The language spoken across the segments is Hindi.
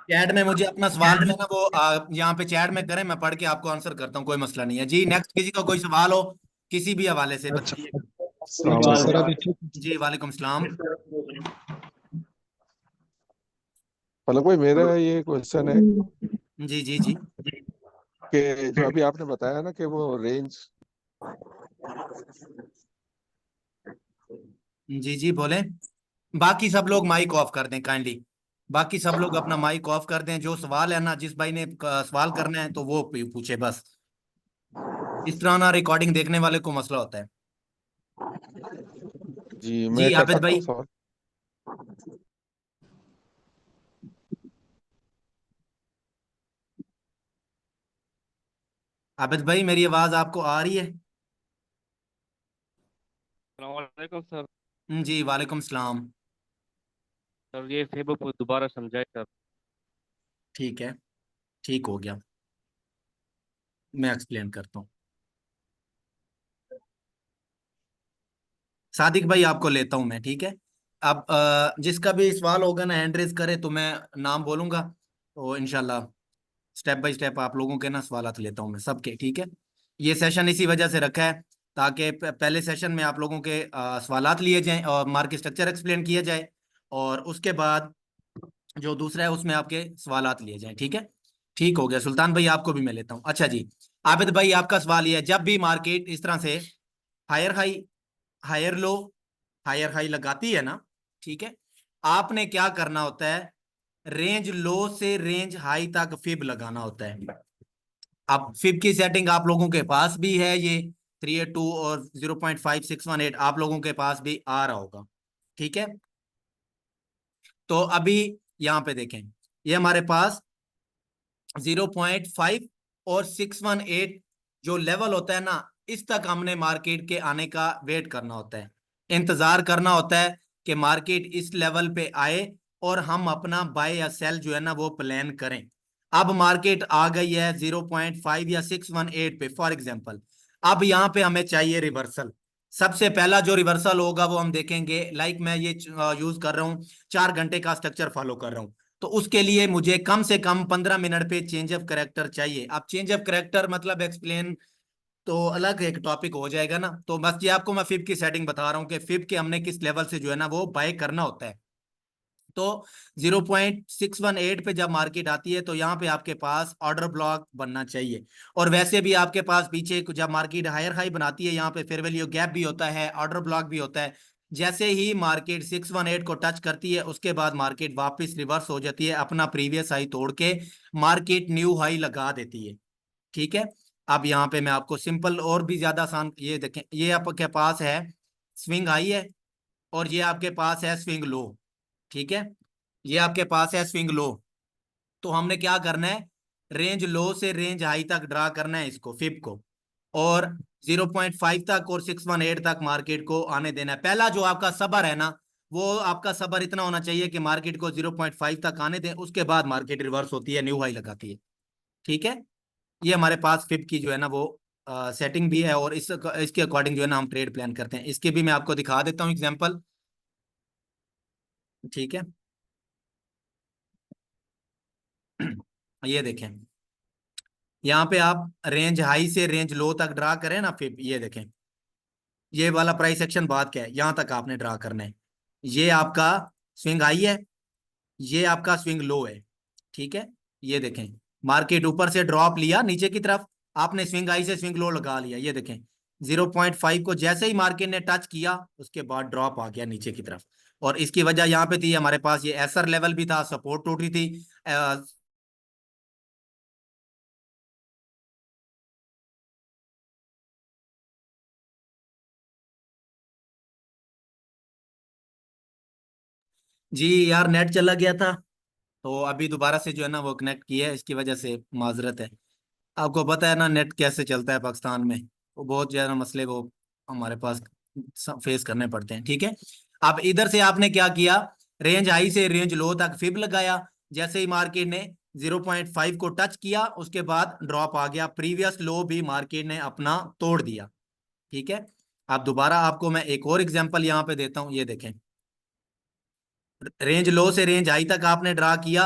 चैट में मुझे अपना सवाल जो है ना वो यहाँ पे चैट में करें, मैं पढ़ के आपको आंसर करता हूँ, कोई मसला नहीं है जी। नेक्स्ट किसी का कोई सवाल हो किसी भी हवाले से अच्छा बताइए। अच्छा सर, अभी ठीक। जी वालेकुम सलाम। मतलब कोई मेरा ये क्वेश्चन है जी जी जी कि जो अभी आपने बताया ना कि वो रेंज। जी जी बोले। बाकी सब लोग माइक ऑफ कर दें काइंडली। बाकी सब लोग अपना माइक ऑफ कर दें। जो सवाल है ना, जिस भाई ने सवाल करना है तो वो पूछे बस। इस तरह ना रिकॉर्डिंग देखने वाले को मसला होता है। जी, मैं जी कर आबिद सकता भाई। हूँ सवाल? आबिद भाई मेरी आवाज आपको आ रही है? वालेकुम सर। जी वालेकुम सलाम। सर ये फेब को दोबारा समझाए सर। ठीक है, ठीक हो गया। मैं एक्सप्लेन करता हूँ। सादिक भाई आपको लेता हूं मैं, ठीक है। अब जिसका भी सवाल होगा ना हैंड रेज करे तो मैं नाम बोलूंगा, तो इंशाल्लाह स्टेप बाय स्टेप आप लोगों के ना सवालात लेता हूं मैं सबके, ठीक है। ये सेशन इसी वजह से रखा है ताकि पहले सेशन में आप लोगों के सवालात लिए जाएं और मार्केट स्ट्रक्चर एक्सप्लेन किया जाए, और उसके बाद जो दूसरा है उसमें आपके सवालात लिए जाएं, ठीक है। ठीक हो गया सुल्तान भाई, आपको भी मैं लेता हूँ। अच्छा जी, आबिद भाई आपका सवाल ये है, जब भी मार्केट इस तरह से higher high higher low higher high लगाती है ना, ठीक है, आपने क्या करना होता है? रेंज लो से रेंज हाई तक फिब लगाना होता है। अब फिब की सेटिंग आप लोगों के पास भी है, ये 382 और 0.5618 आप लोगों के पास भी आ रहा होगा, ठीक है। तो अभी यहाँ पे देखें, ये हमारे पास 0.5 और 618 जो लेवल होता है ना, इस तक हमने मार्केट के आने का वेट करना होता है, इंतजार करना होता है कि मार्केट इस लेवल पे आए और हम अपना बाय या सेल जो है ना वो प्लान करें। अब मार्केट आ गई है 0.5 या 618 पे फॉर एग्जांपल। अब यहाँ पे हमें चाहिए रिवर्सल। सबसे पहला जो रिवर्सल होगा वो हम देखेंगे, लाइक मैं ये यूज कर रहा हूँ, 4 घंटे का स्ट्रक्चर फॉलो कर रहा हूँ, तो उसके लिए मुझे कम से कम 15 मिनट पे चेंज ऑफ करेक्टर चाहिए। अब चेंज ऑफ करेक्टर मतलब एक्सप्लेन तो अलग एक टॉपिक हो जाएगा ना, तो बस ये आपको मैं फिब की सेटिंग बता रहा हूँ कि फिब के हमने किस लेवल से जो है ना वो बाय करना होता है। तो 0.618 पे जब मार्केट आती है तो यहाँ पे आपके पास ऑर्डर ब्लॉक बनना चाहिए। और वैसे भी आपके पास पीछे जब मार्केट हायर हाई बनाती है यहाँ पे फेयर वैल्यू गैप भी होता है, ऑर्डर ब्लॉक भी होता है। जैसे ही मार्केट 618 को टच करती है उसके बाद मार्केट वापस रिवर्स हो जाती है, अपना प्रीवियस हाई तोड़ के मार्केट न्यू हाई लगा देती है, ठीक है। अब यहाँ पे मैं आपको सिंपल और भी ज्यादा आसान, ये देखें, ये आपके पास है स्विंग हाई है और ये आपके पास है स्विंग लो, ठीक है। ये आपके पास है स्विंग लो। तो हमने क्या करना है? रेंज लो से रेंज हाई तक ड्रा करना है इसको, फिब को, और 0.5 तक और 618 तक मार्केट को आने देना है। पहला जो आपका सबर है ना, वो आपका सबर इतना होना चाहिए कि मार्केट को 0.5 तक आने दें, उसके बाद मार्केट रिवर्स होती है, न्यू हाई लगाती है, ठीक है। ये हमारे पास फिब की जो है ना वो सेटिंग भी है, और इसके अकॉर्डिंग जो है ना हम ट्रेड प्लान करते हैं। इसके भी मैं आपको दिखा देता हूँ एग्जांपल, ठीक है। ये देखें, यहाँ पे आप रेंज हाई से रेंज लो तक ड्रा करें ना, फिर ये देखें, ये वाला प्राइस एक्शन बात क्या है, यहाँ तक आपने ड्रा करना है। ये आपका स्विंग हाई है, ये आपका स्विंग लो है, ठीक है। ये देखें, मार्केट ऊपर से ड्रॉप लिया नीचे की तरफ, आपने स्विंग हाई से स्विंग लो लगा लिया। ये देखें 0.5 को जैसे ही मार्केट ने टच किया उसके बाद ड्रॉप आ गया नीचे की तरफ, और इसकी वजह यहाँ पे थी हमारे पास ये एसआर लेवल भी था, सपोर्ट टूटी थी। जी यार नेट चला गया था, तो अभी दोबारा से जो है ना वो कनेक्ट किया है, इसकी वजह से माजरत है। आपको पता है ना नेट कैसे चलता है पाकिस्तान में, वो बहुत ज़्यादा मसले वो हमारे पास फेस करने पड़ते हैं, ठीक है। अब इधर से आपने क्या किया? रेंज हाई से रेंज लो तक फिब लगाया। जैसे ही मार्केट ने 0.5 को टच किया उसके बाद ड्रॉप आ गया, प्रीवियस लो भी मार्केट ने अपना तोड़ दिया, ठीक है। अब दोबारा आपको मैं एक और एग्जांपल यहाँ पे देता हूँ, ये देखें, रेंज लो से रेंज हाई तक आपने ड्रा किया,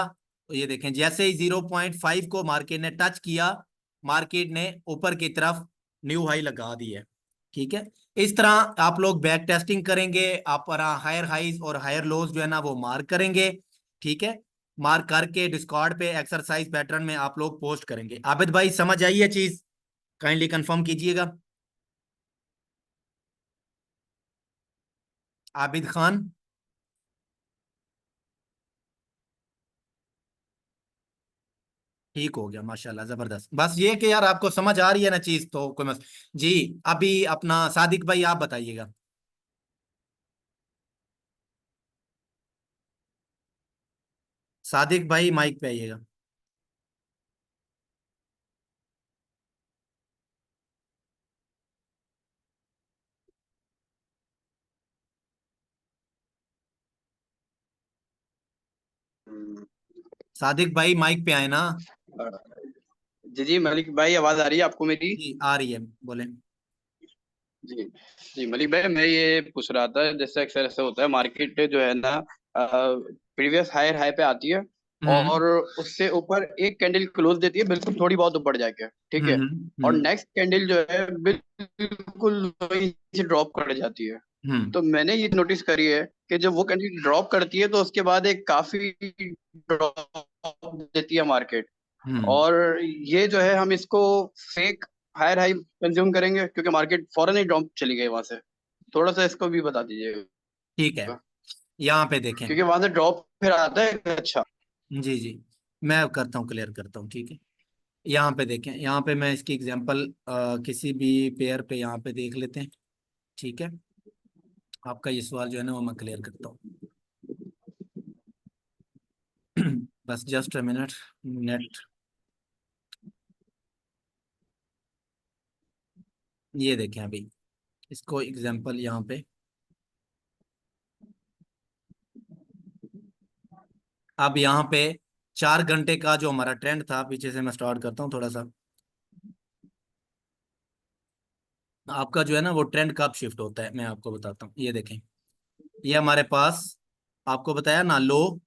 तो ये देखें जैसे ही 0.5 को मार्केट ने टच किया, मार्केट ने ऊपर की तरफ न्यू हाई लगा दी है। ठीक है, इस तरह आप लोग बैक टेस्टिंग करेंगे, आप हायर हाइज और हायर लोज जो है ना वो मार्क करेंगे। ठीक है, मार्क करके डिस्कॉर्ड पे एक्सरसाइज पैटर्न में आप लोग पोस्ट करेंगे। आबिद भाई समझ आई है चीज, काइंडली कंफर्म कीजिएगा। आबिद खान, ठीक हो गया माशाल्लाह, जबरदस्त। बस ये कि यार आपको समझ आ रही है ना चीज, तो कोई मस जी। अभी अपना सादिक भाई आप बताइएगा। सादिक भाई माइक पे आइएगा। हम्म, सादिक भाई माइक पे आए ना। जी जी मलिक भाई, आवाज आ रही है आपको मेरी? जी आ रही है, बोले। जी जी मलिक भाई, मैं ये पूछ रहा था, जैसे अक्सर ऐसा होता है मार्केट जो है ना, प्रीवियस हायर हाई पे आती है हम्म और उससे ऊपर एक कैंडल क्लोज देती है बिल्कुल थोड़ी बहुत ऊपर जाके, ठीक है। और हम्म नेक्स्ट कैंडल जो है बिल्कुल वहीं से ड्रॉप कर जाती है। हम्म तो मैंने ये नोटिस करी है कि जब वो कैंडल ड्रॉप करती है तो उसके बाद एक काफी ड्रॉप देती है मार्केट। हम्म और ये जो है हम इसको फेक हायर हाई कंज्यूम करेंगे, क्योंकि मार्केट फौरन ही ड्रॉप चली गई वहां से। थोड़ा सा इसको भी बता दीजिएगा, ठीक है, यहाँ पे देखें। क्योंकि वहां से ड्रॉप फिर आता है। अच्छा। जी जी, मैं करता हूँ, क्लियर करता हूँ। ठीक है, यहाँ पे देखें, यहाँ पे मैं इसकी एग्जांपल किसी भी पेयर पे यहाँ पे देख लेते हैं। ठीक है, आपका ये सवाल जो है ना वो मैं क्लियर करता हूँ। बस जस्ट अ मिनट, नेट। ये देखें अभी इसको एग्जांपल यहाँ पे, अब यहाँ पे 4 घंटे का जो हमारा ट्रेंड था, पीछे से मैं स्टार्ट करता हूँ थोड़ा सा। आपका जो है ना वो ट्रेंड कब शिफ्ट होता है मैं आपको बताता हूँ। ये देखें, ये हमारे पास आपको बताया ना लो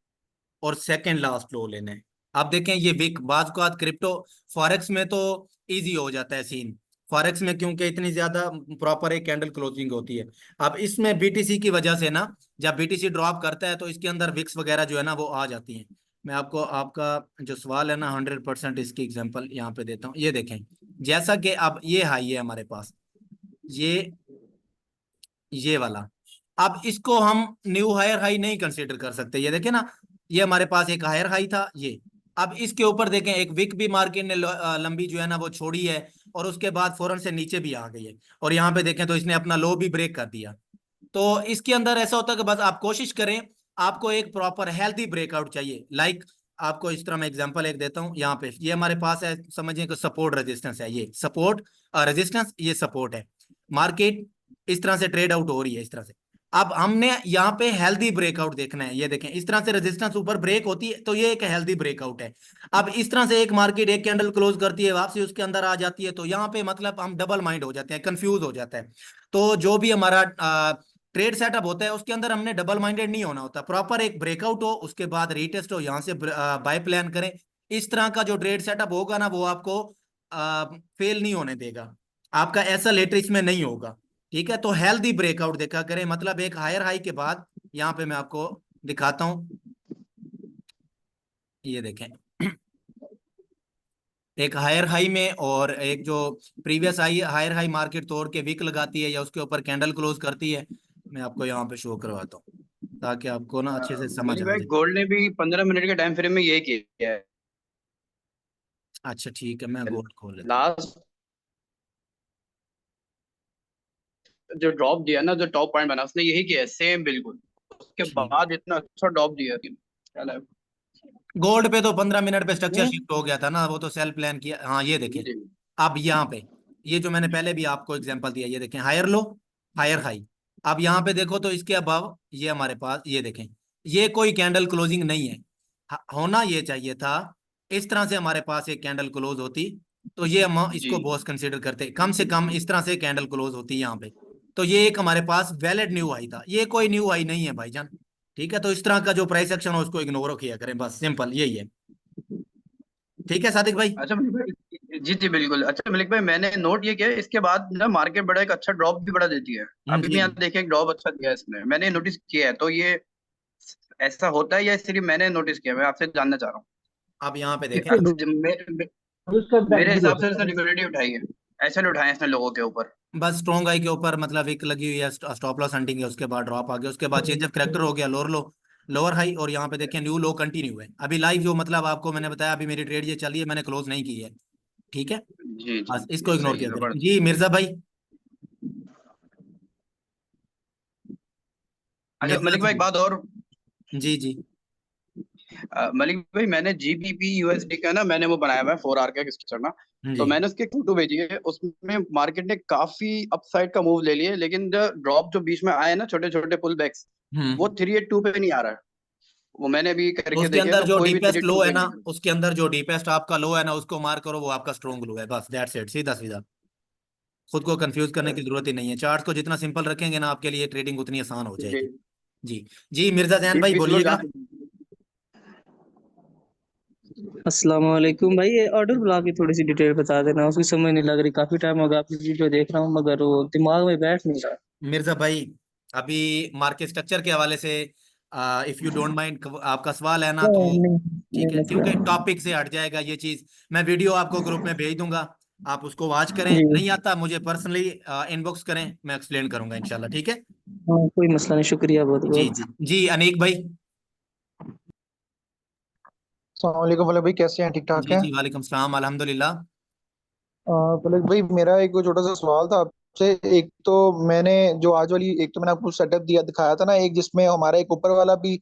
और सेकंड लास्ट लो लेने हैं। अब देखें ये विक बाज को आज क्रिप्टो फॉरेक्स में तो इजी हो जाता है सीन। फॉरेक्स में क्योंकि इतनी ज्यादा प्रॉपर एक कैंडल क्लोजिंग होती है। अब इसमें बीटीसी की वजह से ना, जब बीटीसी ड्रॉप करता है तो इसके अंदर विक्स वगैरह जो है ना वो आ जाती हैं। मैं आपको आपका जो सवाल है ना 100% इसकी एग्जांपल यहाँ पे देता हूँ। ये देखें, जैसा कि अब ये हाई है हमारे पास, ये वाला, अब इसको हम न्यू हायर हाई नहीं कंसीडर कर सकते। ये देखें ना, ये हमारे पास एक हायर हाई था ये। अब इसके ऊपर देखें एक विक भी मार्केट ने लंबी जो है ना वो छोड़ी है, और उसके बाद फौरन से नीचे भी आ गई है। और यहाँ पे देखें तो इसने अपना लो भी ब्रेक कर दिया। तो इसके अंदर ऐसा होता है कि बस आप कोशिश करें, आपको एक प्रॉपर हेल्थी ब्रेकआउट चाहिए। लाइक आपको इस तरह मैं एग्जांपल एक देता हूं। यहाँ पे ये हमारे पास है, समझिए कि सपोर्ट रेजिस्टेंस है, ये सपोर्ट रेजिस्टेंस, ये सपोर्ट है। मार्केट इस तरह से ट्रेड आउट हो रही है, इस तरह से। अब हमने यहाँ पे हेल्दी ब्रेकआउट देखना है। ये देखें इस तरह से रेजिस्टेंस ऊपर ब्रेक होती है तो ये एक हेल्दी ब्रेकआउट है। अब इस तरह से एक मार्केट एक कैंडल क्लोज करती है, वापसी उसके अंदर आ जाती है, तो यहाँ पे मतलब हम डबल माइंड हो जाते हैं, कंफ्यूज हो जाता है। तो जो भी हमारा ट्रेड सेटअप होता है उसके अंदर हमने डबल माइंडेड नहीं होना होता। प्रॉपर एक ब्रेकआउट हो, उसके बाद रीटेस्ट हो, यहाँ से बाय प्लान करें। इस तरह का जो ट्रेड सेटअप होगा ना वो आपको फेल नहीं होने देगा। आपका ऐसा लेटर इसमें नहीं होगा। ठीक है, तो हेल्दी ब्रेकआउट देखा करें, मतलब एक हायर हाई के बाद, यहाँ पे मैं आपको दिखाता हूँ। ये देखें, एक हायर हाई में और एक जो previous high higher high market तोड़ के विक लगाती है या उसके ऊपर कैंडल क्लोज करती है, मैं आपको यहाँ पे शो करवाता हूँ ताकि आपको ना अच्छे से समझ मलिक आ भाई, जाए। गोल्ड ने भी 15 मिनट के टाइम फ्रेम में यही किया है। अच्छा ठीक है, मैं गोल्ड खोल लेता हूँ। लास्ट जो ड्रॉप दिया ना, जो टॉप पॉइंट बना, उसने यही किया है सेम बिल्कुल। उसके ठीक, बाद इतना अच्छा ड्रॉप दिया क्या है? गोल्ड पे तो 15 मिनट पे स्ट्रक्चर हम्म, शिफ्ट हो गया था ना, वो तो सेल प्लान किया। हाँ ये देखें, जी अब यहाँ पे ये जो मैंने पहले भी आपको एग्जांपल दिया, ये देखें हायर लो हायर हाई। अब यहाँ पे देखो तो इसके अबव ये हमारे पास, ये देखें ये कोई कैंडल क्लोजिंग नहीं है। होना ये चाहिए था इस तरह से हमारे पास एक कैंडल क्लोज होती, तो ये हम जी। इसको बॉस कंसीडर करते, कम से कम इस तरह से कैंडल क्लोज होती यहाँ पे। तो ये एक हमारे पास वैलिड न्यू हाई था, ये कोई न्यू हाई नहीं है भाईजान। ठीक है, तो इस तरह का जो प्राइस एक्शन हो उसको इग्नोर किया करें, बस सिंपल यही है। ठीक है सादिक भाई। अच्छा मलिक भाई, जी जी बिल्कुल। अच्छा मलिक भाई, मैंने नोट ये किया है, इसके बाद ना मार्केट बड़ा एक अच्छा ड्रॉप भी बड़ा देती है। अभी जी भी यहाँ जी। देखिए एक ड्रॉप अच्छा दिया है इसने, मैंने नोटिस किया है। तो ये ऐसा होता है या सिर्फ मैंने नोटिस किया है? मैं आपसे जानना चाह रहा हूँ। अब यहाँ पे देखें इसके ना, उसका मेरे भी हो हिसाब से सकता इसने है। लिक्विडिटी उठाई है, ऐसे नहीं उठाए इसने लोगों के ऊपर। बस स्ट्रॉन्ग आई के ऊपर मतलब एक लगी हुई है, स्टॉप लॉस हंटिंग है, उसके बाद ड्रॉप आ गया, उसके बाद चेंज ऑफ करेक्टर हो गया, लोअर लो लोअर हाई, और यहाँ पे देखें न्यू लो कंटिन्यू है अभी लाइव, जो मतलब आपको मैंने बताया अभी मेरी ट्रेड ये चली है, मैंने क्लोज नहीं की है। ठीक है, जी जी बस जी, इसको इग्नोर सही किया है, करें जबरदस्त। जी। मिर्जा भाई, अच्छा मिर्जा मलिक भाई, एक जी। बात और। जी जी। मलिक भाई, मैंने जीबीपी यूएसडी का ना, मैंने वो बनाया हुआ है 4 आवर का स्केचर ना। जी। तो मैंने उसके फोटो भेजी है, उसमें मार्केट ने काफी अपसाइड का मूव ले लिया है, लेकिन जो ड्रॉप जो बीच में आए ना, छोटे छोटे पुल बैक्स, वो हम्म। 382 पे नहीं आ रहा है। वो मैंने अभी तो करके उसके देखे, अंदर तो जो कोई भी डीपेस्ट लो 382 है पे ना, नहीं है। उसके अंदर जो डीपेस्ट आपका लो है ना, उसको मार्क करो, वो आपका स्ट्रॉन्ग लो है, बस दैट्स इट, सीधा सीधा। खुद को कंफ्यूज करने की जरूरत ही नहीं है, चार्ट को जितना सिंपल रखेंगे ना आपके लिए ट्रेडिंग उतनी आसान हो जी। जाएगी। जी। जी मिर्जा जैन भाई इस लो बोलिएगा। जहाँ अस्सलाम वालेकुम भाई, ये ऑर्डर ब्लॉक की थोड़ी सी डिटेल बता देना, उसकी समझ नहीं लग रही। काफी टाइम हो गया आपकी वीडियो देख रहा हूँ, मगर वो दिमाग में बैठ नहीं रहा। मिर्जा भाई, अभी मार्केट स्ट्रक्चर के हवाले से इफ यू डोंट माइंड, आपका सवाल है ना तो नहीं, ठीक नहीं है, मसला क्योंकि नहीं। टॉपिक से हट जाएगा ये चीज। मैं वीडियो आपको ग्रुप में भेज दूंगा, आप उसको वॉच करें, जी नहीं आता मुझे पर्सनली इनबॉक्स करें, मैं एक्सप्लेन करूंगा इंशाल्लाह, ठीक है। हाँ, कोई मसला नहीं, शुक्रिया बहुत जी बहुत। जी जी। अनीक भाई। अस्सलाम वालेकुम भाई, कैसे हैं? ठीक ठाक जी हैं? जी, वालेकुम सलाम, अल्हम्दुलिल्लाह। पलक भाई, मेरा एक छोटा सा सवाल था आपसे। एक तो मैंने जो आज वाली, एक तो मैंने आपको सेटअप दिया दिखाया था ना, एक जिसमें हमारा एक ऊपर वाला भी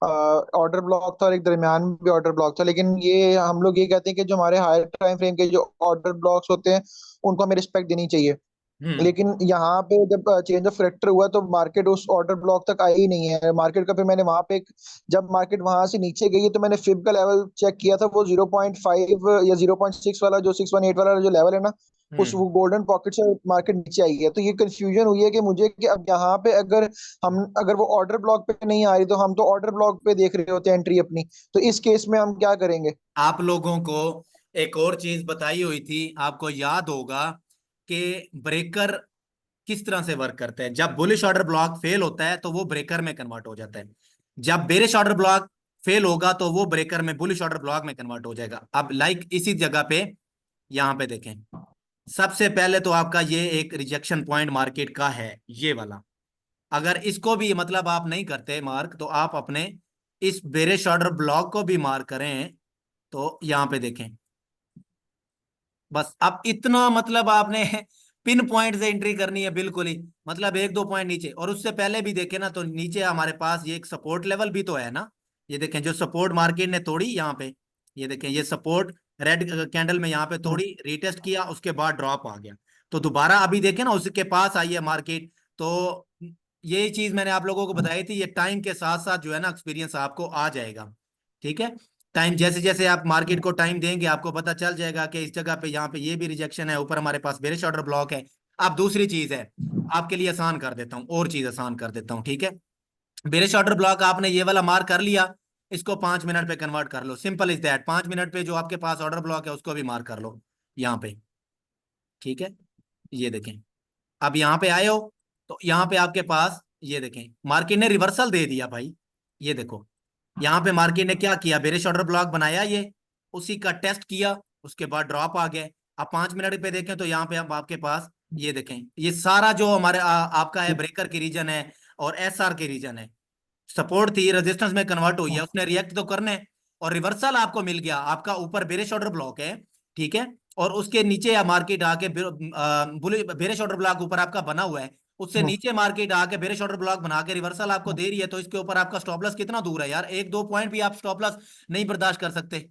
ऑर्डर ब्लॉक था और एक दरमियान में भी ऑर्डर ब्लॉक था, लेकिन ये हम लोग ये कहते हैं कि जो हमारे हायर टाइम फ्रेम के जो ऑर्डर ब्लॉक्स होते हैं उनको हमें रिस्पेक्ट देनी चाहिए। हम्म। लेकिन यहाँ पे जब चेंज ऑफ करेक्टर हुआ तो मार्केट उस ऑर्डर ब्लॉक तक आई ही नहीं है मार्केट का। फिर मैंने वहां पे जब मार्केट वहां से नीचे गई है तो मैंने फिब का लेवल चेक किया था, वो 0.5 या 0.6 वाला, जो 618 वाला जो लेवल है ना, उस वो हम्म। गोल्डन पॉकेट से मार्केट नीचे आई है। तो ये कंफ्यूजन हुई है कि मुझे कि अब यहाँ पे अगर वो ऑर्डर ब्लॉक पे नहीं आ रही तो हम तो ऑर्डर ब्लॉक पे देख रहे होते हैं एंट्री अपनी। तो इस केस में हम क्या करेंगे? आप लोगों को एक और चीज बताई हुई थी, आपको याद होगा कि ब्रेकर किस तरह से वर्क करते हैं। जब बुलिश ऑर्डर ब्लॉक फेल होता है तो वो ब्रेकर में कन्वर्ट हो जाता है, जब बेरिश ऑर्डर ब्लॉक फेल होगा तो वो ब्रेकर में, बुलिश ऑर्डर ब्लॉक में कन्वर्ट हो जाएगा। अब लाइक इसी जगह पे यहां पे देखें, सबसे पहले तो आपका ये एक रिजेक्शन पॉइंट मार्केट का है, ये वाला। अगर इसको भी मतलब आप नहीं करते मार्क, तो आप अपने इस बेरिश ऑर्डर ब्लॉक को भी मार्क करें, तो यहां पे देखें। बस अब इतना मतलब आपने पिन पॉइंट से एंट्री करनी है बिल्कुल ही, मतलब एक दो पॉइंट नीचे। और उससे पहले भी देखें ना, तो नीचे हमारे पास ये एक सपोर्ट लेवल भी तो है ना, ये देखें जो सपोर्ट मार्केट ने तोड़ी यहाँ पे, ये देखें ये सपोर्ट रेड कैंडल में यहाँ पे तोड़ी, रीटेस्ट किया, उसके बाद ड्रॉप आ गया, तो दोबारा अभी देखें ना उसके पास आई है मार्केट। तो ये चीज मैंने आप लोगों को बताई थी, ये टाइम के साथ साथ जो है ना एक्सपीरियंस आपको आ जाएगा। ठीक है, टाइम जैसे जैसे आप मार्केट को टाइम देंगे आपको पता चल जाएगा कि इस जगह पे, यहाँ पे ये भी रिजेक्शन है, ऊपर हमारे पास बेरिश ऑर्डर ब्लॉक है। अब दूसरी चीज है, आपके लिए आसान कर देता हूँ, और चीज आसान कर देता हूँ, ठीक है। बेरिश ऑर्डर ब्लॉक आपने ये वाला मार्क कर लिया, इसको 5 मिनट पे कन्वर्ट कर लो, सिंपल इज दैट। 5 मिनट पे जो आपके पास ऑर्डर ब्लॉक है उसको भी मार्क कर लो यहाँ पे, ठीक है। ये देखें, अब यहाँ पे आए हो तो यहाँ पे आपके पास ये देखें मार्केट ने रिवर्सल दे दिया भाई। ये देखो यहाँ पे मार्केट ने क्या किया, बेरिश ऑर्डर ब्लॉक बनाया, ये उसी का टेस्ट किया, उसके बाद ड्रॉप आ गए। अब 5 मिनट पे देखें तो यहाँ पे अब आपके पास ये देखें, ये सारा जो हमारे आपका है ब्रेकर की रीजन है और एसआर की रीजन है, सपोर्ट थी रेजिस्टेंस में कन्वर्ट हुई है, उसने रिएक्ट तो करने, और रिवर्सल आपको मिल गया, आपका ऊपर बेरिश ऑर्डर ब्लॉक है, ठीक है। और उसके नीचे मार्केट आके बेरिश ऑर्डर ब्लॉक ऊपर आपका बना हुआ है, उससे नीचे मार्केट आके बेरिश ऑर्डर ब्लॉक बना के रिवर्सल आपको दे रही है, तो इसके ऊपर आपका स्टॉप लॉस कितना दूर है यार, एक दो पॉइंट भी आप स्टॉप लॉस नहीं बर्दाश्त कर सकते।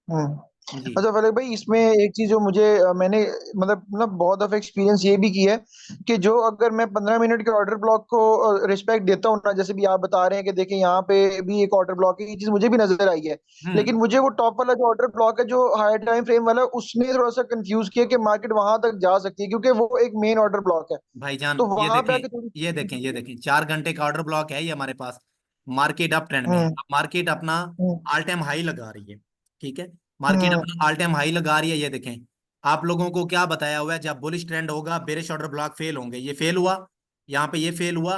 हम्म। जी। अच्छा फलक भाई, इसमें एक चीज जो मुझे मैंने मतलब ना बहुत दफा एक्सपीरियंस ये भी किया है कि जो अगर मैं 15 मिनट के ऑर्डर ब्लॉक को रिस्पेक्ट देता हूँ ना, जैसे भी आप बता रहे हैं कि देखें यहाँ पे भी एक ऑर्डर ब्लॉक है, ये चीज मुझे भी नजर आई है। लेकिन हम्म। मुझे वो टॉप वाला जो ऑर्डर ब्लॉक है जो हायर टाइम फ्रेम वाला, उसने थोड़ा सा कंफ्यूज किया कि मार्केट वहां तक जा सकती है क्योंकि वो एक मेन ऑर्डर ब्लॉक है। भाईजान तो ये वहां पे देखें, आके थोड़ी। ये देखें, ये देखें 4 घंटे का ऑर्डर ब्लॉक है ये हमारे पास, मार्केट अप ट्रेंड में है, हम्म। अब मार्केट अपना हम्म। ऑल टाइम हाई लगा रही है, ठीक है। मार्केट अपना ऑल टाइम हाई लगा रही है। ये देखें, आप लोगों को क्या बताया हुआ है, जब बुलिश ट्रेंड होगा बेरिश ऑर्डर ब्लॉक फेल होंगे। ये फेल हुआ, यहाँ पे ये फेल हुआ,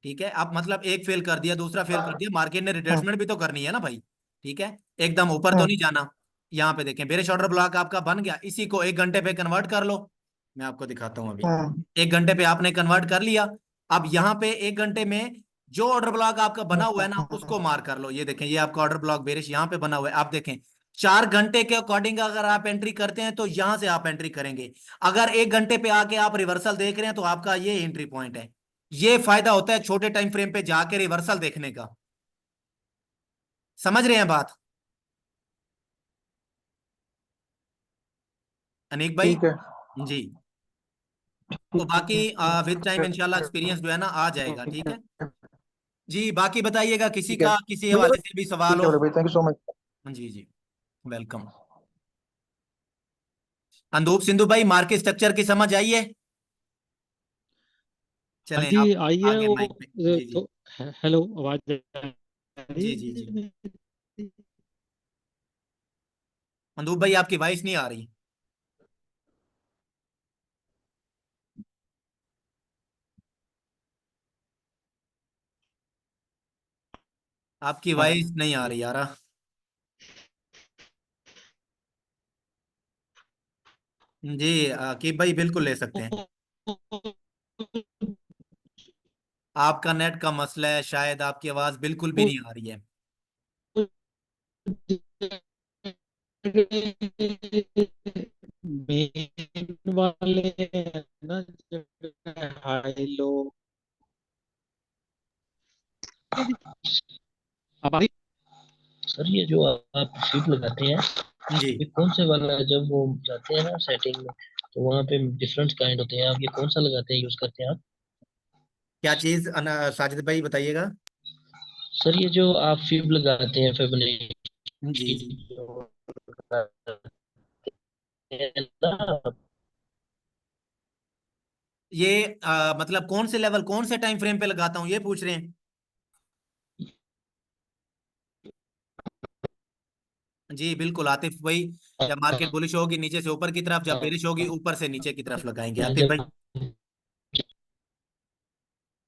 ठीक है। अब मतलब एक फेल कर दिया, दूसरा फेल कर दिया, मार्केट ने रिट्रेसमेंट भी तो करनी है ना भाई, ठीक है, एकदम ऊपर तो नहीं जाना। यहाँ पे देखें बेरिश ऑर्डर ब्लॉक आपका बन गया, इसी को 1 घंटे पे कन्वर्ट कर लो। मैं आपको दिखाता हूँ अभी। 1 घंटे पे आपने कन्वर्ट कर लिया। अब यहाँ पे 1 घंटे में जो ऑर्डर ब्लॉक आपका बना हुआ है ना, उसको मार कर लो। ये देखें, ये आपका ऑर्डर ब्लॉक बेरिश यहाँ पे बना हुआ है। आप देखें 4 घंटे के अकॉर्डिंग अगर आप एंट्री करते हैं तो यहां से आप एंट्री करेंगे। अगर 1 घंटे पे आके आप रिवर्सल देख रहे हैं तो आपका ये एंट्री पॉइंट है। ये फायदा होता है छोटे टाइम फ्रेम पे जाके रिवर्सल देखने का। समझ रहे हैं बात अनीक भाई? ठीक है। जी। तो बाकी विद टाइम इंशाल्लाह एक्सपीरियंस जो है ना आ जाएगा, ठीक है जी। बाकी बताइएगा किसी ठीक है का किसी मलिक हवाले भाई, से भी सवाल ठीक है हो। मलिक भाई, थैंक यू सो मच। जी जी, वेलकम। अंदूप सिंधु भाई, मार्केट स्ट्रक्चर की समझ आई है? हाँ चलें जी आप आई है आगे वो माइक पे। जी जी तो हेलो आवाज आ रही जी जी जी। है? मंदूब भाई आपकी वॉइस नहीं आ रही। आपकी हाँ वॉइस नहीं आ जी रही यार। जी आकिब भाई बिल्कुल ले सकते हैं। आपका नेट का मसला है शायद, आपकी आवाज बिल्कुल भी नहीं आ रही है। मेन वाले हैं ना हाई लो। अब आई? सर ये जो आप शीट लगाते हैं जी, ये कौन से वाला है? जब वो जाते हैं ना सेटिंग में तो वहाँ पे डिफरेंट काइंड होते हैं, आप ये कौन सा लगाते हैं, यूज करते हैं आप? क्या चीज साजिद भाई बताइएगा। सर ये जो आप फीब लगाते हैं जी फिबोनाची जी। जो लगाते हैं ना, ये मतलब कौन से लेवल कौन से टाइम फ्रेम पे लगाता हूँ ये पूछ रहे हैं? जी बिल्कुल आतिफ भाई। जब मार्केट बुलिश होगी नीचे से ऊपर की तरफ, जब बेरिश होगी ऊपर से नीचे की तरफ लगाएंगे आतिफ भाई।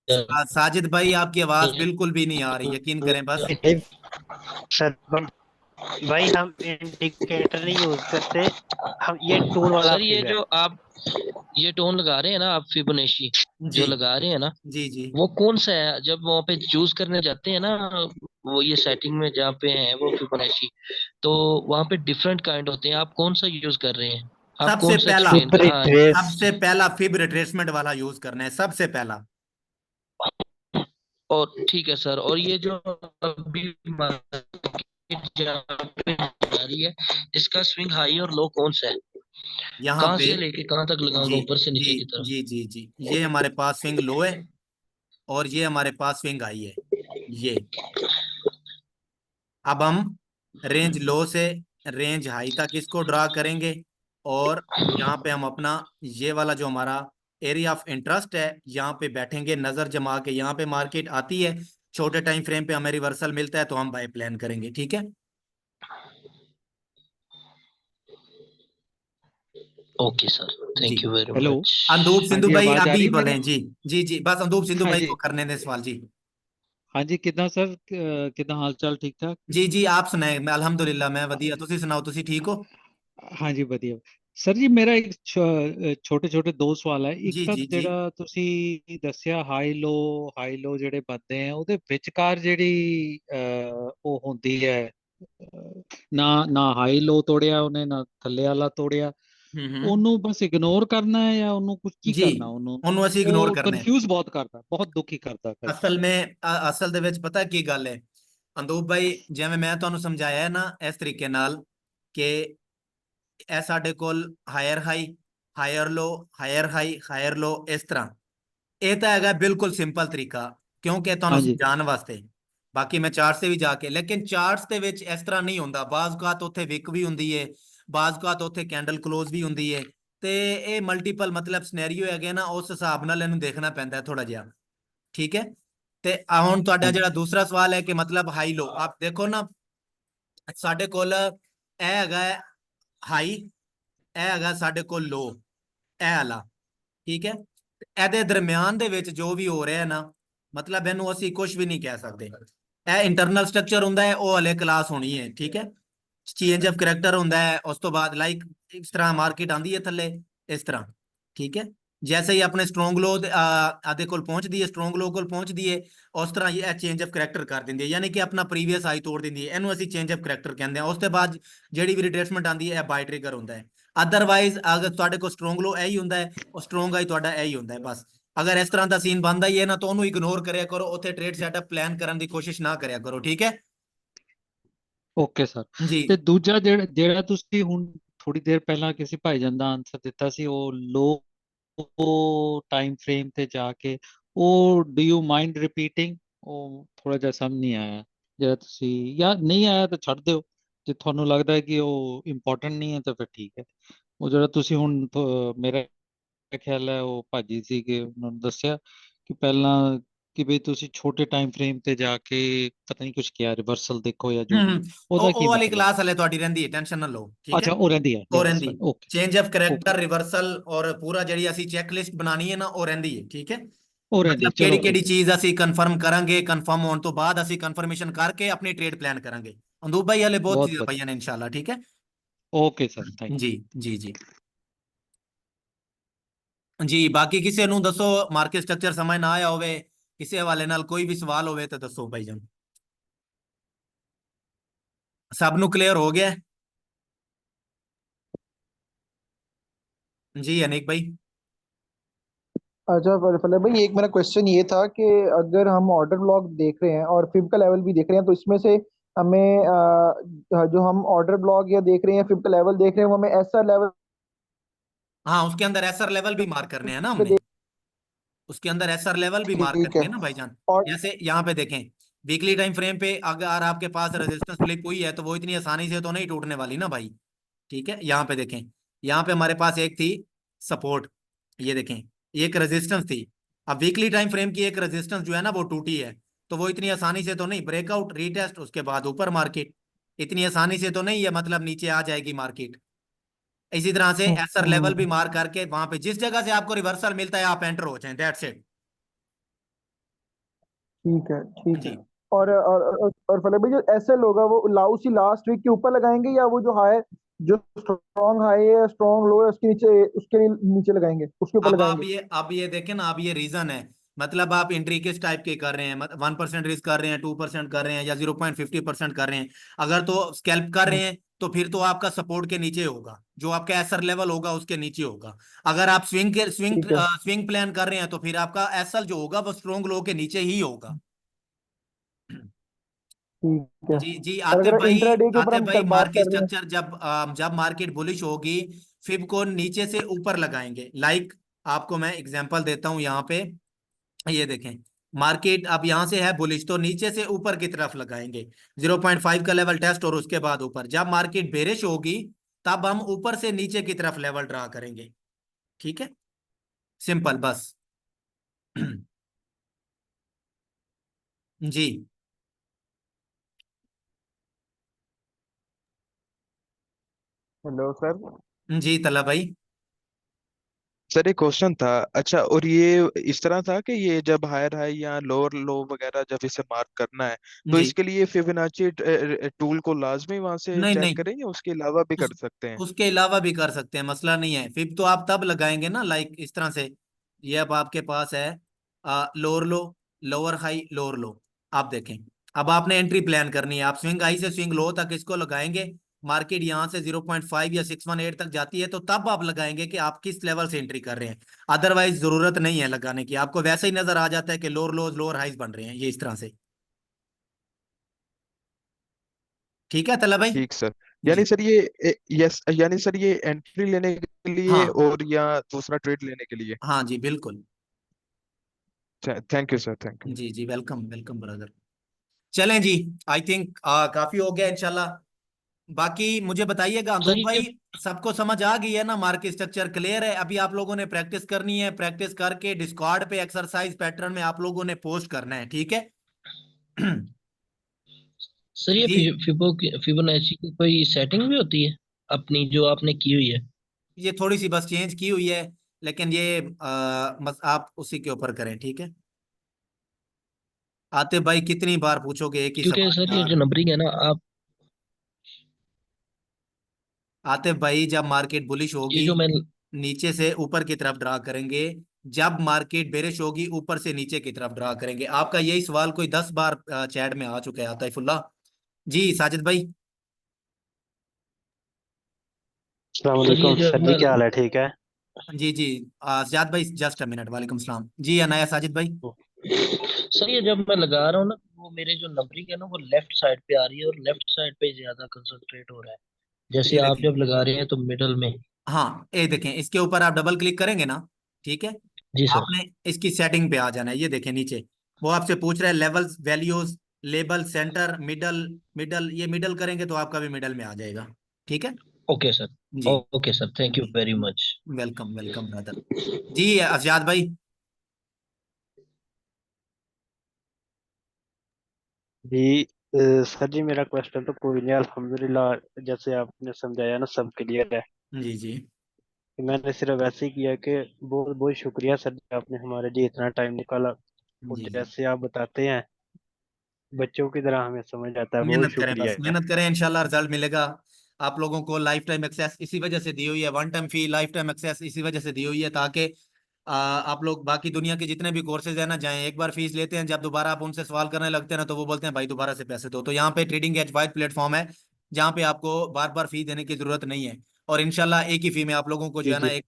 जब साजिद भाई आपकी आवाज बिल्कुल भी नहीं आ रही, यकीन करें बस। सर भाई हम इंडिकेटर नहीं यूज करते, हम ये टूल वाला सर ये फिब है। जो आप ये टोन लगा रहे हैं ना, आप फिबोनाची जी जो लगा रहे हैं ना, जी जी। वो कौन सा है? जब वहाँ पे चूज करने जाते हैं ना, वो ये सेटिंग में जहाँ पे है वो फिबोनाची, तो वहाँ पे डिफरेंट काइंड होते हैं, आप कौन सा यूज कर रहे हैं? आप सबसे कौन सा पहला एक्सप्लेन कर? हाँ रिट्रेस सबसे पहला फिब रिट्रेसमेंट वाला यूज करना है सबसे पहला। और ठीक है सर, और ये जो अभी मार्केट जहाँ पे जा रही है, इसका स्विंग हाई और लो कौन सा है? यहाँ कहाँ पे से लेके कहाँ तक लगाऊंगा, जी ऊपर से जी नीचे की तरफ? जी जी जी, ये हमारे पास स्विंग लो है और ये हमारे पास स्विंग हाई है। ये अब हम रेंज लो से रेंज हाई तक इसको ड्रा करेंगे, और यहाँ पे हम अपना ये वाला जो हमारा एरिया ऑफ इंटरेस्ट है यहाँ पे बैठेंगे नजर जमा के। यहाँ पे मार्केट आती है, छोटे टाइम फ्रेम पे हमें रिवर्सल मिलता है तो हम बाय प्लान करेंगे, ठीक है। ओके सर, जी। Thank you very hello much. Anoop हाँ सिंधु जी भाई आवाज आ अभी रही है बोले मेरी? जी। जी जी, बस अंदूप सिंधु हाँ भाई जी को करने दे सवाल जी। हाँ जी कितना सर कितना हाल चाल ठीक ठाक? जी जी आप सुनाए, मैं अल्हम्दुलिल्लाह मैं वधिया, तुसी सुनाओ तुसी ठीक हो? हाँ जी ਵਧੀਆ ਸਰ ਜੀ ਮੇਰਾ ਇੱਕ ਛੋਟੇ ਛੋਟੇ ਦੋ ਸਵਾਲ ਹੈ। ਇੱਕ जी ਤਾਂ जी जी। ਜਿਹੜਾ ਤੁਸੀਂ ਦੱਸਿਆ ਹਾਈ ਲੋ ਜਿਹੜੇ ਬਣਦੇ ਆ ਉਹਦੇ ਵਿਚਕਾਰ ਜਿਹੜੀ ਉਹ ਹੁੰਦੀ ਹੈ, ਨਾ ਨਾ ਹਾਈ ਲੋ ਤੋੜਿਆ ਉਹਨੇ ਨਾ ਥੱਲੇ ਵਾਲਾ ਤੋੜਿਆ, हम्म। ਉਹਨੂੰ ਬਸ ਇਗਨੋਰ ਕਰਨਾ ਹੈ ਜਾਂ ਉਹਨੂੰ ਕੁਝ ਕੀ जी, ਕਰਨਾ ਉਹਨੂੰ? ਉਹਨੂੰ ਅਸੀਂ ਇਗਨੋਰ ਉਹ ਕਰਨਾ ਹੈ। ਕਨਫਿਊਜ਼ ਬਹੁਤ ਕਰਦਾ, ਬਹੁਤ ਦੁਖੀ ਕਰਦਾ ਫਿਰ। ਅਸਲ में ਅਸਲ ਦੇ ਵਿੱਚ ਪਤਾ ਕੀ ਗੱਲ ਹੈ ਅੰਦੂਪ ਭਾਈ, ਜਿਵੇਂ ਮੈਂ ਤੁਹਾਨੂੰ ਸਮਝਾਇਆ ਹੈ ਨਾ ਇਸ ਤਰੀਕੇ ਨਾਲ ਕਿ ਇਹ ਸਾਡੇ ਕੋਲ ਹਾਇਰ ਹਾਈ, ਹਾਇਰ ਲੋ, ਹਾਇਰ ਹਾਈ, ਹਾਇਰ ਲੋ, ਇਸ ਤਰ੍ਹਾਂ। ਇਹ ਤਾਂ ਹੈਗਾ ਬਿਲਕੁਲ ਸਿੰਪਲ ਤਰੀਕਾ ਕਿਉਂਕਿ ਤੁਹਾਨੂੰ ਹਾਂਜੀ ਸਮਝਾਉਣ ਵਾਸਤੇ। ਬਾਕੀ ਮੈਂ ਚਾਰਟਸ ਤੇ ਵੀ ਜਾ ਕੇ, ਲੇਕਿਨ ਚਾਰਟਸ ਦੇ ਵਿੱਚ ਇਸ ਤਰ੍ਹਾਂ ਨਹੀਂ ਹੁੰਦਾ। ਬਾਜ਼ ਔਕਾਤ ਉੱਥੇ ਵਿਕ ਵੀ ਹੁੰਦੀ ਹੈ, ਬਾਜ਼ ਔਕਾਤ ਉੱਥੇ ਕੈਂਡਲ ਕਲੋਜ਼ ਵੀ ਹੁੰਦੀ ਹੈ, ਤੇ ਇਹ ਮਲਟੀਪਲ ਮਤਲਬ ਸਿਨੈਰੀਓ ਹੈਗੇ ਨਾ, ਉਸ ਹਿਸਾਬ ਨਾਲ ਇਹਨੂੰ ਦੇਖਣਾ ਪੈਂਦਾ ਥੋੜਾ ਜਿਹਾ, ਠੀਕ ਹੈ। ਤੇ ਹੁਣ ਤੁਹਾਡਾ ਹਾਂਜੀ ਜਿਹੜਾ ਦੂਸਰਾ ਸਵਾਲ ਹੈ ਕਿ ਮਤਲਬ ਹਾਈ ਲੋ, ਆਪ ਦੇਖੋ ਨਾ ਸਾਡੇ ਕੋਲ हैगा हाई, हैगा साडे को लो, ए वाला, ठीक है। ਇਹਦੇ ਦਰਮਿਆਨ ਦੇ ਵਿੱਚ ਜੋ ਵੀ ਹੋ ਰਿਹਾ ਨਾ, ਮਤਲਬ ਇਹਨੂੰ ਅਸੀਂ ਕੁਝ ਵੀ ਨਹੀਂ ਕਹਿ ਸਕਦੇ। ਇਹ ਇੰਟਰਨਲ ਸਟਰਕਚਰ ਹੁੰਦਾ ਹੈ, ਉਹ ਹਲੇ ਕਲਾਸ ਹੋਣੀ ਹੈ, ਠੀਕ ਹੈ। ਚੇਂਜ ਆਫ ਕਰੈਕਟਰ ਹੁੰਦਾ ਹੈ, ਉਸ ਤੋਂ ਬਾਅਦ ਲਾਈਕ ਇਸ ਤਰ੍ਹਾਂ ਮਾਰਕੀਟ ਆਂਦੀ ਹੈ ਥੱਲੇ, ਇਸ ਤਰ੍ਹਾਂ, ਠੀਕ ਹੈ। जैसे ही अपने स्ट्रोंग लो आधे को पहुंचती है, स्ट्रोंग लो को पहुंचती है, उस तरह ये चेंज ऑफ करैक्टर कर देंगे, यानी कि अपना प्रीवियस हाई तोड़ देंगी है। इनू ਅਸੀਂ चेंज ऑफ करैक्टर कहते हैं। उसके बाद ਜਿਹੜੀ ਵੀ ਰਿਟਰੇਸਮੈਂਟ ਆਂਦੀ ਹੈ ਬਾਈ ਟ੍ਰਿਗਰ ਹੁੰਦਾ ਹੈ। ਅਦਰਵਾਈਜ਼ ਅਗਰ ਤੁਹਾਡੇ ਕੋਲ ਸਟਰੋਂਗ ਲੋ ਇਹੀ ਹੁੰਦਾ ਹੈ, ਉਹ ਸਟਰੋਂਗ ਹਾਈ ਤੁਹਾਡਾ ਇਹੀ ਹੁੰਦਾ ਹੈ ਬਸ। ਅਗਰ ਇਸ ਤਰ੍ਹਾਂ ਦਾ ਸੀਨ ਬਣਦਾ ਹੀ ਹੈ ਨਾ, ਤਾਂ ਉਹਨੂੰ ਇਗਨੋਰ ਕਰਿਆ ਕਰੋ, ਉੱਥੇ ਟ੍ਰੇਡ ਸੈਟਅਪ ਪਲਾਨ ਕਰਨ ਦੀ ਕੋਸ਼ਿਸ਼ ਨਾ ਕਰਿਆ ਕਰੋ, ਠੀਕ ਹੈ ਓਕੇ ਸਰ। ਜੀ। ਤੇ ਦੂਜਾ ਜਿਹੜਾ ਤੁਸੀਂ ਹੁਣ ਥੋੜੀ ਦੇਰ ਪਹਿਲਾਂ ਕਿਸੇ ਭਾਈਜਾਨ ਦਾ ਆਨਸਰ ਦਿੱਤਾ ਸੀ, ਉਹ ਲੋ ਟਾਈਮ ਫਰੇਮ ਤੇ ਜਾ ਕੇ, ਉਹ ਡੂ ਯੂ ਮਾਈਂਡ ਰਿਪੀਟਿੰਗ? ਉਹ ਥੋੜਾ ਜਿਹਾ ਸਮਝ ਨਹੀਂ ਆਇਆ ਜਿਹੜਾ ਤੁਸੀਂ, ਜਾਂ ਨਹੀਂ ਆਇਆ ਤਾਂ ਛੱਡ ਦਿਓ, ਜੇ ਤੁਹਾਨੂੰ ਲੱਗਦਾ ਹੈ ਕਿ ਉਹ ਇੰਪੋਰਟੈਂਟ ਨਹੀਂ ਹੈ ਤਾਂ ਫਿਰ ਠੀਕ ਹੈ। ਉਹ ਜਿਹੜਾ ਤੁਸੀਂ ਹੁਣ ਮੇਰਾ ਖਿਆਲ ਹੈ ਉਹ ਭਾਜੀ ਸੀ ਕਿ ਉਹਨਾਂ ਨੂੰ ਦੱਸਿਆ ਕਿ ਪਹਿਲਾਂ ਕਿ ਬਈ ਤੁਸੀਂ ਛੋਟੇ ਟਾਈਮ ਫਰੇਮ ਤੇ ਜਾ ਕੇ ਪਤਾ ਨਹੀਂ ਕੁਝ ਕਿਹਾ, ਰਿਵਰਸਲ ਦੇਖੋ ਜਾਂ ਜੋ ਵੀ, ਉਹਦਾ ਕੀ ਉਹ ਵਾਲੀ ਮਤਲਬ ਕਲਾਸ ਹੈ? ਹਲੇ ਤੁਹਾਡੀ ਰਹਿੰਦੀ ਹੈ, ਟੈਨਸ਼ਨ ਨਾ ਲਓ, ਠੀਕ ਅੱਛਾ, ਹੈ। ਉਹ ਰਹਿੰਦੀ ਹੈ, ਉਹ yes, ਰਹਿੰਦੀ sir, okay, change of character, okay, reversal ਔਰ ਪੂਰਾ ਜਿਹੜੀ ਅਸੀਂ ਚੈੱਕ ਲਿਸਟ ਬਣਾਣੀ ਹੈ ਨਾ, ਉਹ ਰਹਿੰਦੀ ਹੈ, ਠੀਕ ਹੈ। ਉਹ ਰਹਿੰਦੀ ਹੈ, ਮਤਲਬ ਕਿਹੜੀ ਚਲੋ ਕਿਹੜੀ ਠੀਕ ਹੈ। ਚੀਜ਼ ਅਸੀਂ ਕਨਫਰਮ ਕਰਾਂਗੇ, ਕਨਫਰਮ ਹੋਣ ਤੋਂ ਬਾਅਦ ਅਸੀਂ ਕਨਫਰਮੇਸ਼ਨ ਕਰਕੇ ਆਪਣੀ ਟ੍ਰੇਡ ਪਲਾਨ ਕਰਾਂਗੇ। ਅੰਦੂਬ ਭਾਈ ਹਲੇ ਬਹੁਤ ਬਹੁਤ ਚੀਜ਼ਾਂ ਵਧੀਆ, ਪਈਆਂ ਨੇ ਇਨਸ਼ਾਅੱਲਾ, ਠੀਕ ਹੈ ਓਕੇ ਸਰ, ਥੈਂਕ ਯੂ। ਜੀ ਜੀ ਜੀ ਜੀ। ਬਾਕੀ ਕਿਸੇ ਨੂੰ ਦੱਸੋ ਮਾਰਕੀਟ ਸਟਰਕਚਰ ਸਮਝ ਨਾ ਆਇਆ ਹੋਵੇ, ਕਿਸੇ ਹਵਾਲੇ ਨਾਲ ਕੋਈ ਵੀ ਸਵਾਲ ਹੋਵੇ ਤਾਂ ਦੱਸੋ ਭਾਈ ਜਾਨ। ਸਭ ਨੂੰ ਕਲੀਅਰ ਹੋ ਗਿਆ जी अनिक भाई? अच्छा फलक भाई, एक मेरा क्वेश्चन ये था कि अगर हम ऑर्डर ब्लॉक देख रहे हैं और फिब का लेवल भी देख रहे हैं, तो इसमें से हमें जो हम ऑर्डर ब्लॉक या देख रहे हैं, फिब का लेवल देख रहे हैं, वो हमें ऐसा लेवल हाँ, उसके अंदर एसआर लेवल भी मार्क करने हैं ना पे हमने, उसके अंदर एसआर लेवल भी मार्क ठीक करने है। हैं ना भाईजान। और जैसे यहाँ पे देखें वीकली टाइम फ्रेम पे अगर आपके पास रेजिस्टेंस फ्लिप हुई है, तो वो इतनी आसानी से तो नहीं टूटने वाली ना भाई, ठीक है। यहाँ पे देखें, यहाँ पे हमारे पास एक थी सपोर्ट, ये देखें एक रेजिस्टेंस थी। अब वीकली टाइम फ्रेम की एक रेजिस्टेंस जो है ना वो टूटी है, तो वो इतनी आसानी से तो नहीं, ब्रेकआउट रीटेस्ट उसके बाद ऊपर मार्केट, इतनी आसानी से तो नहीं है, मतलब नीचे आ जाएगी मार्केट। इसी तरह से एसआर लेवल भी मार्क करके वहां पे जिस जगह से आपको रिवर्सल मिलता है आप एंटर हो जाएं, दैट्स इट। ठीक है, ठीक जी है। और फलक भाई, जो एसएल होगा वो उसी लास्ट वीक के ऊपर लगाएंगे, या वो जो हाई, जो स्ट्रॉन्ग हाई है, स्ट्रॉन्ग लो है, उसके नीचे, उसके नीचे लगाएंगे, उसके ऊपर लगाएंगे? अब ये देखें ना, अब ये रीजन है, मतलब आप एंट्री किस टाइप के कर रहे हैं, मतलब 1% रिस्क कर रहे हैं, 2% कर रहे हैं, या 0.50% कर रहे हैं। अगर तो स्कैल्प कर रहे हैं तो फिर तो आपका सपोर्ट के नीचे होगा, जो आपका एसआर लेवल होगा उसके नीचे होगा। अगर आप ठीक है, स्विंग प्लान कर रहे हैं तो फिर आपका एसएल जो होगा वो स्ट्रॉन्ग लो के नीचे ही होगा। ठीक है। जी जी। और अगर इंट्राडे के ऊपर आतिफ हम भाई बात मार्केट कर रहे हैं, स्ट्रक्चर जब मार्केट बुलिश होगी, फिब को नीचे से ऊपर लगाएंगे। लाइक आपको मैं एग्जांपल देता हूं, यहाँ पे ये देखें मार्केट अब यहाँ से है बुलिश, तो नीचे से ऊपर की तरफ लगाएंगे 0.5 का लेवल टेस्ट, और उसके बाद ऊपर। जब मार्केट बेरिश होगी तब हम ऊपर से नीचे की तरफ लेवल ड्रा करेंगे, ठीक है, सिंपल बस। जी हेलो सर। जी तला भाई। सर एक क्वेश्चन था, अच्छा, और ये इस तरह था कि ये जब हायर हाई या लोअर लो वगैरह जब इसे मार्क करना है, तो जी इसके लिए फिबोनाची टूल को लाजमी वहां से नहीं चेक नहीं, करें या उसके अलावा भी उस कर सकते हैं? उसके अलावा भी कर सकते हैं, मसला नहीं है। फिब तो आप तब लगाएंगे ना, लाइक इस तरह से, ये अब आपके पास है लोअर लो, लोअर हाई, लोअर लो। आप देखें अब आपने एंट्री प्लान करनी है, आप स्विंग हाई से स्विंग लो तक इसको लगाएंगे। मार्केट यहाँ से 0.5 या 618 तक जाती है, तो तब आप लगाएंगे कि आप किस लेवल से एंट्री कर रहे हैं। अदरवाइज जरूरत नहीं है लगाने की, आपको वैसे ही नजर आ जाता है कि लोअर लोज लोअर हाइज बन रहे हैं, ये इस तरह से। ठीक है तला भाई? ठीक सर। जी यानी सर ये यस, यानी सर ये एंट्री लेने के लिए हाँ और या दूसरा ट्रेड लेने के लिए? हाँ जी बिल्कुल। Thank you sir, thank you. जी जी, वेलकम वेलकम ब्रदर। चलें जी, आई थिंक काफी हो गया इंशाल्लाह। बाकी मुझे बताइएगा सर अंदूब ये भाई, सबको समझ आ गई है ना, मार्केट स्ट्रक्चर क्लियर है? अभी आप लोगों ने प्रैक्टिस करनी है, प्रैक्टिस करके डिस्कॉर्ड पे एक्सरसाइज पैटर्न में आप लोगों ने पोस्ट करना है, ठीक है? सर ये जी फिबोनाची की कोई सेटिंग भी होती है अपनी जो आपने की हुई है? ये थोड़ी सी बस चेंज की हुई है, लेकिन ये बस आप उसी के ऊपर करें, ठीक है। आतिफ भाई कितनी बार पूछोगे एक ही क्योंकि सवाल सर ये यार। जो नंबरिंग है ना आप, आतिफ भाई जब मार्केट बुलिश ये होगी जो मैं, नीचे से ऊपर की तरफ ड्रा करेंगे, जब मार्केट बेरिश होगी ऊपर से नीचे की तरफ ड्रा करेंगे। आपका यही सवाल कोई 10 बार चैट में आ चुका है आतिफुल्लाह। जी साजिद भाई। अस्सलाम सर ये वालेकुम जो सर जी, मैं, क्या हाल है? ठीक है। जी जी सजाद भाई जस्ट अ मिनट, वालेकुम सलाम जी अनाया साजिद भाई। सर ये जब मैं लगा रहा हूँ ना, वो मेरे जो नंबरिंग है ना वो लेफ्ट साइड पे आ रही है और लेफ्ट साइड पे ज्यादा कंसंट्रेट हो रहा है। जैसे ये आप देखें, जब लगा रहे हैं तो मिडल में। हाँ ये देखें, इसके ऊपर आप डबल क्लिक करेंगे ना, ठीक है। जी सर। आपने इसकी सेटिंग पे आ जाना है, ये देखें नीचे वो आपसे पूछ रहा है levels values label centre middle. Middle, ये मिडल करेंगे तो आपका भी मिडल में आ जाएगा, ठीक है। Okay sir. जी ओके सर, थैंक यू जी very much. Welcome welcome brother. जी अफजाद भाई। जी सर जी, मेरा क्वेश्चन तो कोई नहीं, अल्हम्दुलिल्लाह जैसे आपने समझाया ना सब क्लियर है। जी जी मैंने सिर्फ ऐसे ही किया कि बहुत बहुत शुक्रिया सर जी, आपने हमारे लिए इतना टाइम निकाला और जी जी जैसे आप बताते हैं बच्चों की तरह हमें समझ आता है। बहुत मेहनत करें, बस शुक्रिया। मेहनत करें, इंशाल्लाह रिजल्ट मिलेगा। आप लोगों को लाइफ टाइम एक्सेस इसी वजह से दी हुई है, one time fee lifetime access इसी वजह से दी हुई है, ताकि आप लोग बाकी दुनिया के जितने भी कोर्सेज है ना जाएं, एक बार फीस लेते हैं, जब दोबारा आप उनसे सवाल करने लगते हैं ना तो वो बोलते हैं भाई दोबारा से पैसे दो। तो यहाँ पे ट्रेडिंग एज वाइड प्लेटफॉर्म है जहाँ पे आपको बार बार फी देने की जरूरत नहीं है, और इंशाल्लाह एक ही फी में आप लोगों को जो जी है ना जी एक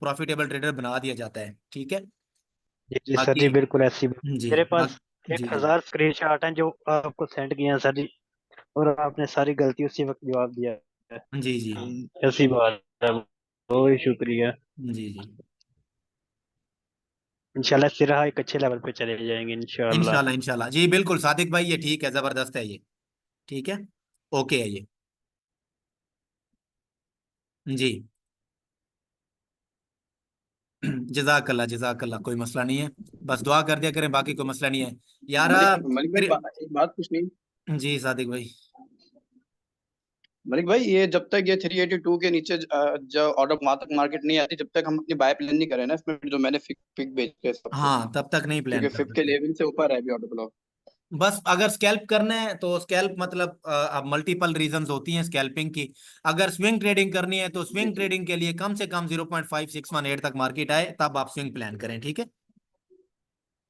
प्रॉफिटेबल ट्रेडर बना दिया जाता है, ठीक है। जी जी सर बाकी जी, बिल्कुल ऐसी जी मेरे पास जी एक जी हजार स्क्रीनशॉट हैं जो आपको सेंड किए हैं सर जी, और आपने सारी गलती उसी वक्त जवाब दिया है। जी जी ऐसी बात है, बहुत शुक्रिया। जी जी इंशाल्लाह इससे रहा एक अच्छे लेवल पे चले जाएंगे इंशाल्लाह। इंशाल्लाह इंशाल्लाह जी बिल्कुल सादिक भाई, ये ठीक है, जबरदस्त है ये, ठीक है, ओके है ये। जी जजाकल्ला जजाकल्ला, कोई मसला नहीं है, बस दुआ कर दिया करें, बाकी कोई मसला नहीं है यार। मलिक भाई, फिर एक बात पूछनी। जी सादिक भाई। मलिक भाई, ये जब तक ये 382 के नीचे जो ऑर्डर मार्केट नहीं आती, जब तक हम अपनी बाय प्लान नहीं करें ना इसमें, जो मैंने फिक पिक भेजे सबको, हाँ तब तक नहीं प्लान क्योंकि कर फिप के सकते। लेवल से ऊपर है अभी ऑर्डर ब्लॉक। बस अगर स्कैल्प करना है तो स्कैल्प मतलब अब मल्टीपल रीजंस होती हैं स्कैल्पिंग की। अगर स्विंग ट्रेडिंग करनी है तो जी स्विंग जी, ट्रेडिंग के लिए कम से कम 0.5618 तक मार्केट आए तब आप स्विंग प्लान करें, ठीक है।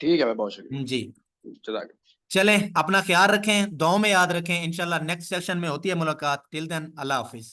ठीक है भाई, बहुत जी शुक्रिया, जजाक। चलें, अपना ख्याल रखें, दुआओं में याद रखें, इंशाल्लाह नेक्स्ट सेशन में होती है मुलाकात। टिल देन अल्लाह हाफिज।